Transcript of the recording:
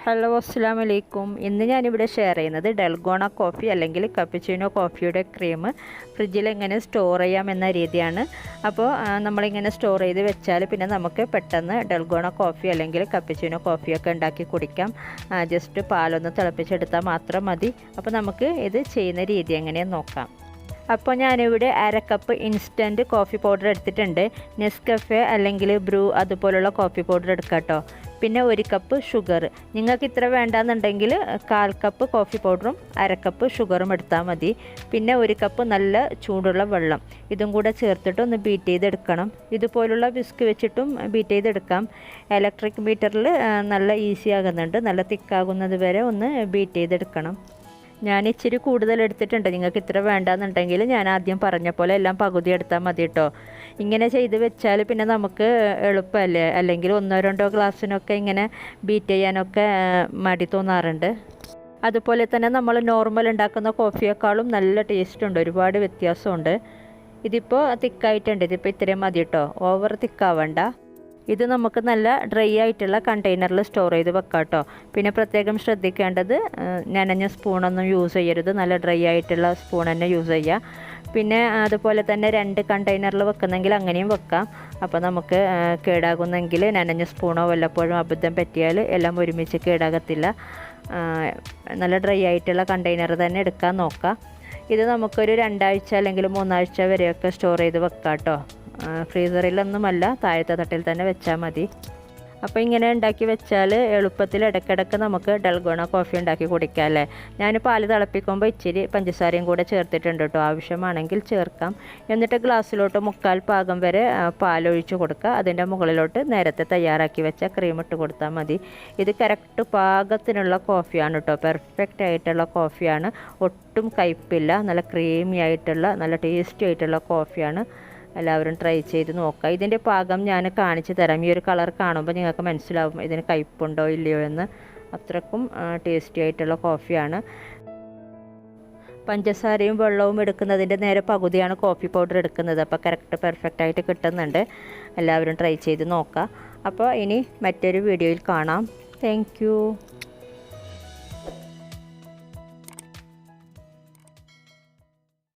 Hello അസ്സലാമു അലൈക്കും. ഇന്ന് ഞാനിവിടെ ഷെയർ ചെയ്യുന്നത് ഡൽഗോണ കോഫി അല്ലെങ്കിൽ കപ്പുച്ചിനോ കോഫിയുടെ ക്രീം ഫ്രിഡ്ജിൽ എങ്ങനെ സ്റ്റോർ ചെയ്യാം എന്ന രീതിയാണ്. അപ്പോൾ നമ്മളിങ്ങനെ സ്റ്റോർ ചെയ്ത് വെച്ചാൽ പിന്നെ നമുക്ക് പെട്ടെന്ന് ഡൽഗോണ കോഫി അല്ലെങ്കിൽ കപ്പുച്ചിനോ കോഫിയൊക്കെ ഉണ്ടാക്കി കുടിക്കാം. ജസ്റ്റ് പാലൊന്ന് തിളപ്പിച്ചെടുത്താൽ മാത്രം മതി. അപ്പോൾ നമുക്ക് ഇത് ചെയ്യുന്ന രീതി എങ്ങനെയെന്ന് നോക്കാം. അപ്പോൾ ഞാനിവിടെ അര കപ്പ് ഇൻസ്റ്റൻറ്റ് കോഫി പൗഡർ എടുത്തിട്ടുണ്ട്. നെസ്കഫെ അല്ലെങ്കിൽ ബ്രൂ അതുപോലുള്ള കോഫി പൗഡർ എടുക്കാം കേട്ടോ. പിന്നെ 1 കപ്പ് ഷുഗർ. നിങ്ങൾക്ക് ഇത്ര വേണ്ടാന്നുണ്ടെങ്കിൽ 1/4 കപ്പ് കോഫി പൗഡറും അര കപ്പ് ഷുഗറും എടുത്താൽ മതി. പിന്നെ 1 കപ്പ് നല്ല ചൂടുള്ള വെള്ളം ഇതും കൂടെ ചേർത്തിട്ട് ഒന്ന് ബീറ്റ് ചെയ്തെടുക്കണം. ഇതുപോലുള്ള വിസ്ക് വെച്ചിട്ടും ബീറ്റ് ചെയ്തെടുക്കാം. ഇലക്ട്രിക് ബീറ്ററിൽ നല്ല ഈസി ആകുന്നുണ്ട്. നല്ല തിക്കാകുന്നത് വരെ ഒന്ന് ബീറ്റ് ചെയ്തെടുക്കണം. ഞാൻ ഇച്ചിരി കൂടുതൽ എടുത്തിട്ടുണ്ട്. നിങ്ങൾക്ക് ഇത്ര വേണ്ടാന്നുണ്ടെങ്കിൽ ഞാൻ ആദ്യം പറഞ്ഞ പോലെ എല്ലാം പകുതി എടുത്താൽ മതി കേട്ടോ. ഇങ്ങനെ ചെയ്ത് വെച്ചാൽ പിന്നെ നമുക്ക് എളുപ്പമല്ലേ. അല്ലെങ്കിൽ 1-2 ഗ്ലാസ്സിനൊക്കെ ഇങ്ങനെ ബീറ്റ് ചെയ്യാനൊക്കെ മടി തോന്നാറുണ്ട്. അതുപോലെ തന്നെ നമ്മൾ നോർമൽ ഉണ്ടാക്കുന്ന കോഫിയേക്കാളും നല്ല ടേസ്റ്റ് ഉണ്ട്. ഒരുപാട് വ്യത്യാസമുണ്ട്. ഇതിപ്പോൾ തിക്കായിട്ടുണ്ട്. ഇതിപ്പോൾ ഇത്രയും മതി കേട്ടോ. ഓവർ തിക്കാവണ്ട. ഇത് നമുക്ക് നല്ല ഡ്രൈ ആയിട്ടുള്ള കണ്ടെയ്നറിൽ സ്റ്റോർ ചെയ്ത് വെക്കാം കേട്ടോ. പിന്നെ പ്രത്യേകം ശ്രദ്ധിക്കേണ്ടത് നനഞ്ഞ സ്പൂണൊന്നും യൂസ് ചെയ്യരുത്. നല്ല ഡ്രൈ ആയിട്ടുള്ള സ്പൂൺ തന്നെ യൂസ് ചെയ്യുക. പിന്നെ അതുപോലെ തന്നെ 2 കണ്ടെയ്നറിൽ വെക്കുന്നെങ്കിൽ അങ്ങനെയും വെക്കാം. അപ്പോൾ നമുക്ക് കേടാകുന്നെങ്കിൽ നനഞ്ഞ സ്പൂണോ വല്ലപ്പോഴും അബദ്ധം പറ്റിയാൽ എല്ലാം ഒരുമിച്ച് കേടാകത്തില്ല. നല്ല ഡ്രൈ ആയിട്ടുള്ള കണ്ടെയ്നർ തന്നെ എടുക്കാൻ നോക്കാം. ഇത് നമുക്കൊരു 2 ആഴ്ച അല്ലെങ്കിൽ 3 ആഴ്ച വരെയൊക്കെ സ്റ്റോർ ചെയ്ത് വെക്കാം കേട്ടോ. ഫ്രീസറിലൊന്നുമല്ല, താഴത്തെ തട്ടിൽ തന്നെ വെച്ചാൽ മതി. അപ്പോൾ ഇങ്ങനെ ഉണ്ടാക്കി വെച്ചാൽ എളുപ്പത്തിൽ ഇടയ്ക്കിടയ്ക്ക് നമുക്ക് ഡൽഗോണ കോഫി ഉണ്ടാക്കി കുടിക്കാം അല്ലേ. ഞാൻ പാല് തിളപ്പിക്കുമ്പോൾ ഇച്ചിരി പഞ്ചസാരയും കൂടെ ചേർത്തിട്ടുണ്ട് കേട്ടോ. ആവശ്യമാണെങ്കിൽ ചേർക്കാം. എന്നിട്ട് ഗ്ലാസ്സിലോട്ട് 1/4 പാകം വരെ പാലൊഴിച്ച് കൊടുക്കുക. അതിൻ്റെ മുകളിലോട്ട് നേരത്തെ തയ്യാറാക്കി വെച്ച ക്രീം ഇട്ട് കൊടുത്താൽ മതി. ഇത് കറക്റ്റ് പാകത്തിനുള്ള കോഫിയാണ് കേട്ടോ. പെർഫെക്റ്റ് ആയിട്ടുള്ള കോഫിയാണ്. ഒട്ടും കയ്പില്ല. നല്ല ക്രീമി ആയിട്ടുള്ള നല്ല ടേസ്റ്റി ആയിട്ടുള്ള കോഫിയാണ്. എല്ലാവരും ട്രൈ ചെയ്ത് നോക്കുക. ഇതിൻ്റെ പാകം ഞാൻ കാണിച്ചു തരാം. ഈ ഒരു കളർ കാണുമ്പോൾ നിങ്ങൾക്ക് മനസ്സിലാവും ഇതിന് കയ്പുണ്ടോ ഇല്ലയോ എന്ന്. അത്രക്കും ടേസ്റ്റി ആയിട്ടുള്ള കോഫിയാണ്. പഞ്ചസാരയും വെള്ളവും എടുക്കുന്നതിൻ്റെ നേരെ പകുതിയാണ് കോഫി പൗഡർ എടുക്കുന്നത്. അപ്പോൾ കറക്റ്റ് പെർഫെക്റ്റ് ആയിട്ട് കിട്ടുന്നുണ്ട്. എല്ലാവരും ട്രൈ ചെയ്ത് നോക്കുക. അപ്പോൾ ഇനി മറ്റൊരു വീഡിയോയിൽ കാണാം. Thank you.